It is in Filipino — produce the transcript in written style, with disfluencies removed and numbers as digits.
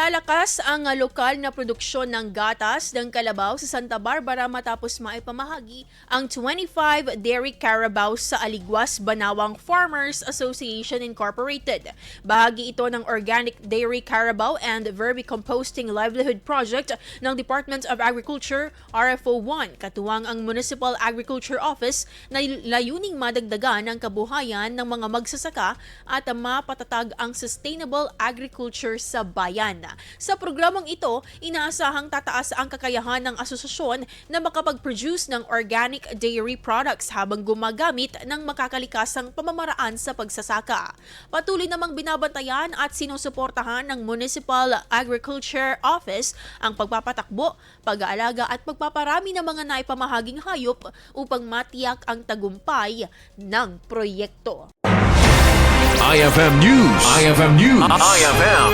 Lumalakas ang lokal na produksyon ng gatas ng Kalabaw sa Santa Barbara matapos maipamahagi ang 25 Dairy Carabao sa Aligwas Banawang Farmers Association Incorporated. Bahagi ito ng Organic Dairy Carabao and Vermicomposting Livelihood Project ng Department of Agriculture, RFO1, katuwang ang Municipal Agriculture Office na layuning madagdagan ang kabuhayan ng mga magsasaka at mapatatag ang sustainable agriculture sa bayan. Sa programang ito, inaasahang tataas ang kakayahan ng asosasyon na makapag-produce ng organic dairy products habang gumagamit ng makakalikasang pamamaraan sa pagsasaka. Patuloy namang binabantayan at sinusuportahan ng Municipal Agriculture Office ang pagpapatakbo, pag-aalaga at pagpaparami ng mga naipamahaging hayop upang matiyak ang tagumpay ng proyekto. IFM News. IFM News. IFM.